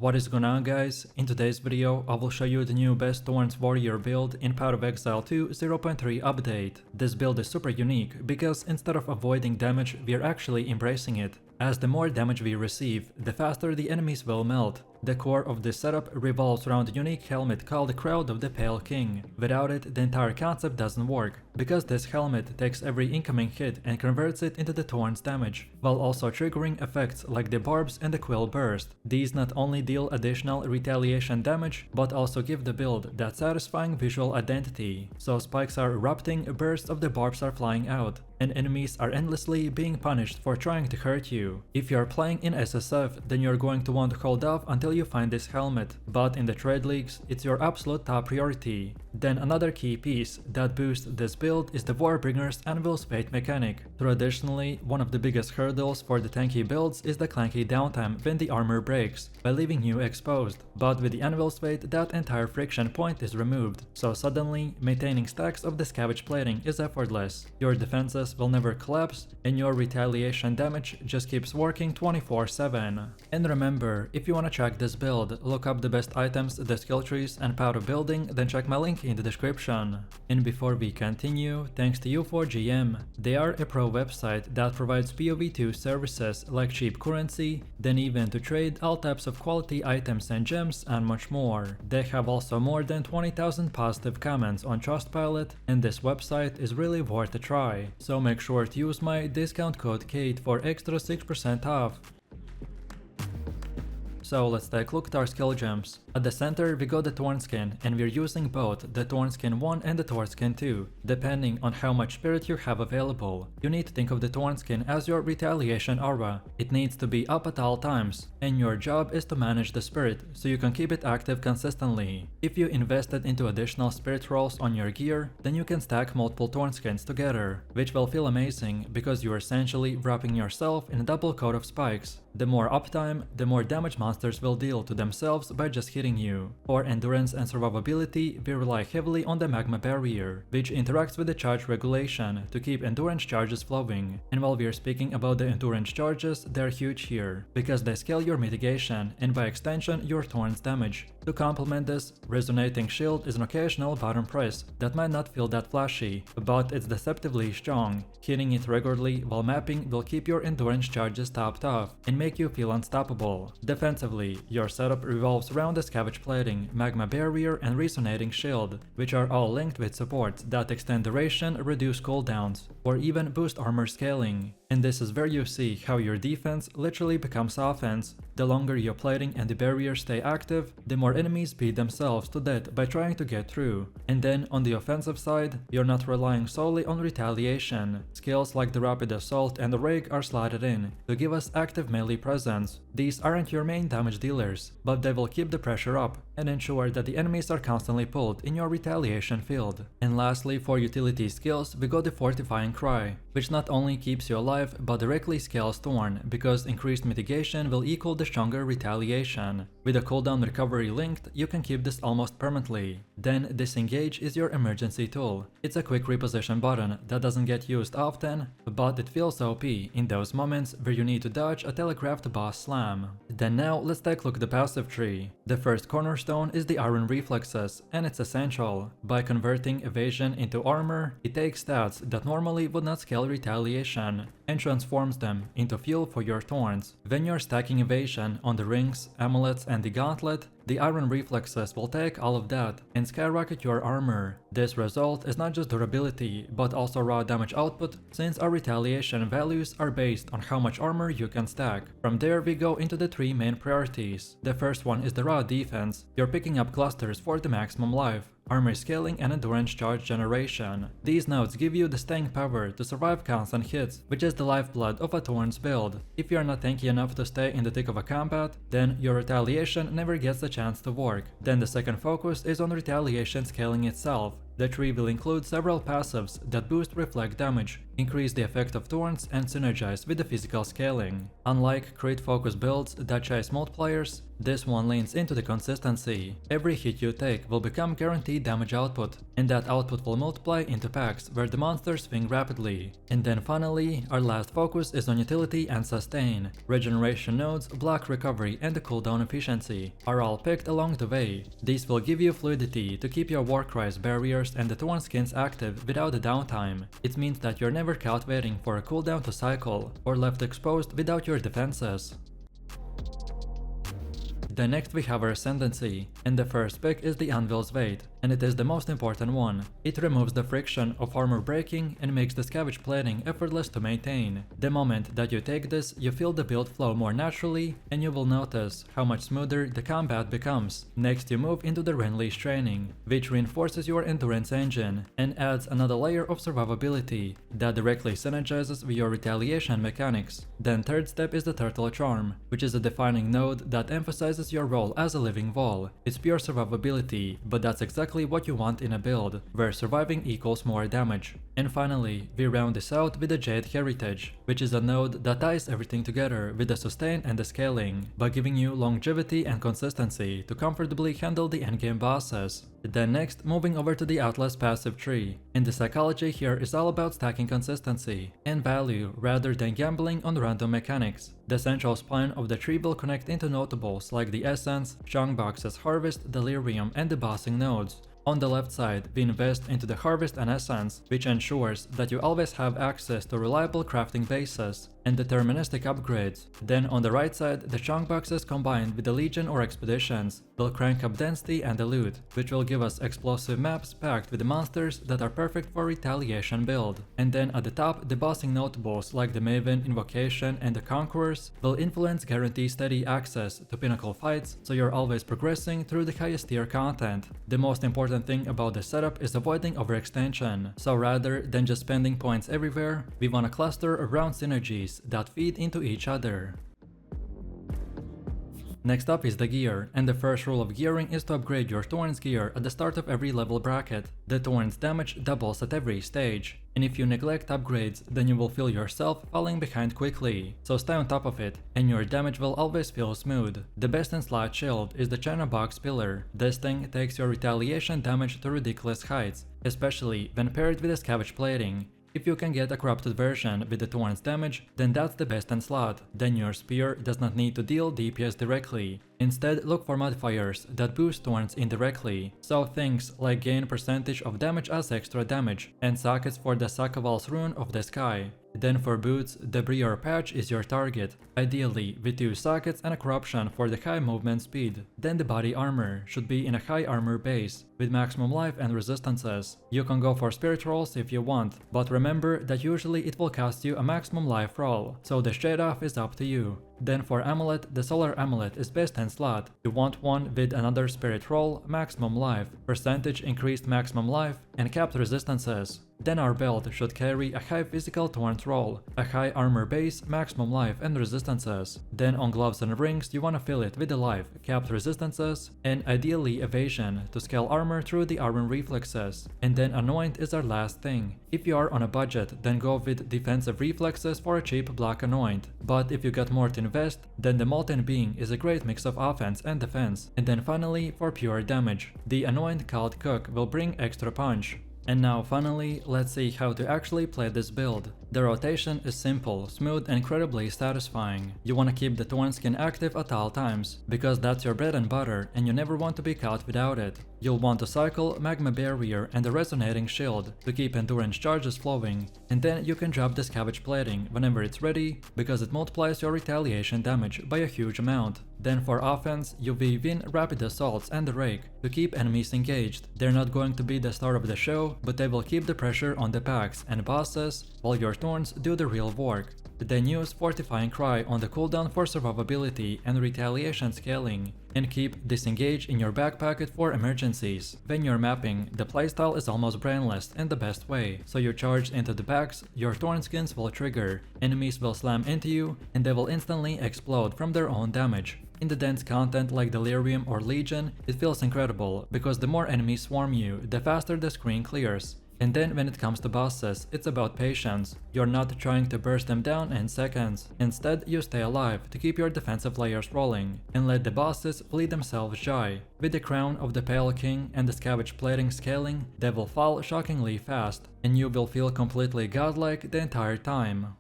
What is going on, guys? In today's video, I will show you the new best Thorns warrior build in Path of Exile 2 0.3 update. This build is super unique because instead of avoiding damage, we are actually embracing it. As the more damage we receive, the faster the enemies will melt. The core of this setup revolves around a unique helmet called the Crown of the Pale King. Without it, the entire concept doesn't work, because this helmet takes every incoming hit and converts it into the Thorns damage, while also triggering effects like the Barbs and the Quill Burst. These not only deal additional retaliation damage, but also give the build that satisfying visual identity. So spikes are erupting, bursts of the barbs are flying out, and enemies are endlessly being punished for trying to hurt you. If you are playing in SSF, then you're going to want to hold off until you find this helmet, but in the trade leagues, it's your absolute top priority. Then another key piece that boosts this build is the Warbringer's Anvil's Fate mechanic. Traditionally, one of the biggest hurdles for the tanky builds is the clanky downtime when the armor breaks, by leaving you exposed. But with the Anvil's Fate, that entire friction point is removed, so suddenly, maintaining stacks of the scavenge plating is effortless. Your defenses will never collapse, and your retaliation damage just keeps working 24/7. And remember, if you wanna track this build, look up the best items, the skill trees, and power building, then check my link in the description. And before we continue, thanks to U4GM. They are a pro website that provides POE2 services like cheap currency, then even to trade all types of quality items and gems and much more. They have also more than 20,000 positive comments on Trustpilot, and this website is really worth a try. So make sure to use my discount code KATE for extra 6% off. So let's take a look at our skill gems. At the center we got the Thorn skin, and we're using both the Thorn skin 1 and the Thorn skin 2, depending on how much spirit you have available. You need to think of the Thorn skin as your retaliation aura. It needs to be up at all times, and your job is to manage the spirit so you can keep it active consistently. If you invested into additional spirit rolls on your gear, then you can stack multiple Thorn skins together, which will feel amazing because you're essentially wrapping yourself in a double coat of spikes. The more uptime, the more damage monsters will deal to themselves by just hitting you. For endurance and survivability, we rely heavily on the magma barrier, which interacts with the charge regulation to keep endurance charges flowing. And while we are speaking about the endurance charges, they're huge here, because they scale your mitigation and by extension your Thorns damage. To complement this, Resonating Shield is an occasional button press that might not feel that flashy, but it's deceptively strong. Hitting it regularly while mapping will keep your endurance charges topped off and make you feel unstoppable. Defensively, your setup revolves around the scavenge plating, magma barrier, and resonating shield, which are all linked with supports that extend duration, reduce cooldowns, or even boost armor scaling. And this is where you see how your defense literally becomes offense. The longer your plating and the barriers stay active, the more enemies beat themselves to death by trying to get through. And then on the offensive side, you're not relying solely on retaliation. Skills like the Rapid Assault and the Rake are slotted in to give us active melee presence. These aren't your main damage dealers, but they will keep the pressure up and ensure that the enemies are constantly pulled in your retaliation field. And lastly, for utility skills, we got the Fortifying Cry, which not only keeps you alive but directly scales Thorn, because increased mitigation will equal the stronger retaliation. With a cooldown recovery linked, you can keep this almost permanently. Then Disengage is your emergency tool. It's a quick reposition button that doesn't get used often, but it feels OP in those moments where you need to dodge a telegraphed boss slam. Then now let's take a look at the passive tree. The first cornerstone is the Iron Reflexes, and it's essential. By converting evasion into armor, it takes stats that normally would not scale retaliation and transforms them into fuel for your Thorns. When you're stacking evasion on the rings, amulets, and the gauntlet, the Iron Reflexes will take all of that and skyrocket your armor. This result is not just durability, but also raw damage output, since our retaliation values are based on how much armor you can stack. From there we go into the three main priorities. The first one is the raw defense. You're picking up clusters for the maximum life, armor scaling, and endurance charge generation. These nodes give you the staying power to survive constant hits, which is the lifeblood of a Thorns build. If you're not tanky enough to stay in the thick of a combat, then your retaliation never gets the chance to work. Then the second focus is on retaliation scaling itself. The tree will include several passives that boost reflect damage, increase the effect of Thorns, and synergize with the physical scaling. Unlike crit focus builds that chase multipliers, this one leans into the consistency. Every hit you take will become guaranteed damage output, and that output will multiply into packs where the monsters swing rapidly. And then finally, our last focus is on utility and sustain. Regeneration nodes, block recovery, and the cooldown efficiency are all picked along the way. These will give you fluidity to keep your Warcry's barriers and the Thorn skins active without the downtime. It means that you're never caught waiting for a cooldown to cycle, or left exposed without your defenses. Then next we have our Ascendancy, and the first pick is the Anvil's Weight, and it is the most important one. It removes the friction of armor breaking and makes the scavenge plating effortless to maintain. The moment that you take this, you feel the build flow more naturally, and you will notice how much smoother the combat becomes. Next you move into the Renleash training, which reinforces your endurance engine and adds another layer of survivability that directly synergizes with your retaliation mechanics. Then third step is the Turtle Charm, which is a defining node that emphasizes your role as a living wall. It's pure survivability, but that's exactly what you want in a build, where surviving equals more damage. And finally, we round this out with the Jade Heritage, which is a node that ties everything together with the sustain and the scaling, by giving you longevity and consistency to comfortably handle the endgame bosses. Then next, moving over to the Atlas passive tree, and the psychology here is all about stacking consistency and value rather than gambling on random mechanics. The central spine of the tree will connect into notables like the Essence, Strongbox's Harvest, Delirium, and the bossing nodes. On the left side, we invest into the Harvest and Essence, which ensures that you always have access to reliable crafting bases and deterministic upgrades. Then on the right side, the chunk boxes combined with the Legion or Expeditions will crank up density and the loot, which will give us explosive maps packed with the monsters that are perfect for retaliation build. And then at the top, the bossing notables like the Maven, Invocation, and the Conquerors will influence guarantee steady access to pinnacle fights, so you're always progressing through the highest tier content. The most important thing about the setup is avoiding overextension, so rather than just spending points everywhere, we want to cluster around synergies that feed into each other. Next up is the gear, and the first rule of gearing is to upgrade your Thorns gear at the start of every level bracket. The Thorns damage doubles at every stage, and if you neglect upgrades, then you will feel yourself falling behind quickly, so stay on top of it, and your damage will always feel smooth. The best in slot shield is the China Box Pillar. This thing takes your retaliation damage to ridiculous heights, especially when paired with a Scavenge plating. If you can get a corrupted version with the Thorns damage, then that's the best in slot. Then your spear does not need to deal DPS directly. Instead, look for modifiers that boost Thorns indirectly, so things like gain percentage of damage as extra damage, and sockets for the Sakaval's Rune of the Sky. Then for boots, the Briar Patch is your target, ideally with 2 sockets and a corruption for the high movement speed. Then the body armor should be in a high armor base, with maximum life and resistances. You can go for spirit rolls if you want, but remember that usually it will cost you a maximum life roll, so the trade-off is up to you. Then for amulet, the solar amulet is best in slot. You want one with another spirit roll, maximum life, percentage increased maximum life, and capped resistances. Then our belt should carry a high physical Thorns roll, a high armor base, maximum life and resistances. Then on gloves and rings you wanna fill it with the life, capped resistances, and ideally evasion to scale armor through the armor reflexes. And then anoint is our last thing. If you are on a budget, then go with defensive reflexes for a cheap black anoint. But if you got more to invest, then the Molten Being is a great mix of offense and defense. And then finally, for pure damage, the anoint called Cook will bring extra punch. And now finally, let's see how to actually play this build. The rotation is simple, smooth and incredibly satisfying. You want to keep the Thorn skin active at all times, because that's your bread and butter and you never want to be caught without it. You'll want to cycle Magma Barrier and the Resonating Shield to keep endurance charges flowing, and then you can drop the Scavenge Plating whenever it's ready, because it multiplies your retaliation damage by a huge amount. Then for offense, you weave in Rapid Assaults and the Rake to keep enemies engaged. They're not going to be the star of the show, but they will keep the pressure on the packs and bosses while your Thorns do the real work. Then use Fortifying Cry on the cooldown for survivability and retaliation scaling, and keep Disengage in your back pocket for emergencies. When you're mapping, the playstyle is almost brainless in the best way, so you charge into the backs, your Thorn skins will trigger, enemies will slam into you, and they will instantly explode from their own damage. In the dense content like Delirium or Legion, it feels incredible, because the more enemies swarm you, the faster the screen clears. And then when it comes to bosses, it's about patience. You're not trying to burst them down in seconds. Instead, you stay alive to keep your defensive layers rolling, and let the bosses bleed themselves dry. With the Crown of the Pale King and the Scavenge Plating scaling, they will fall shockingly fast, and you will feel completely godlike the entire time.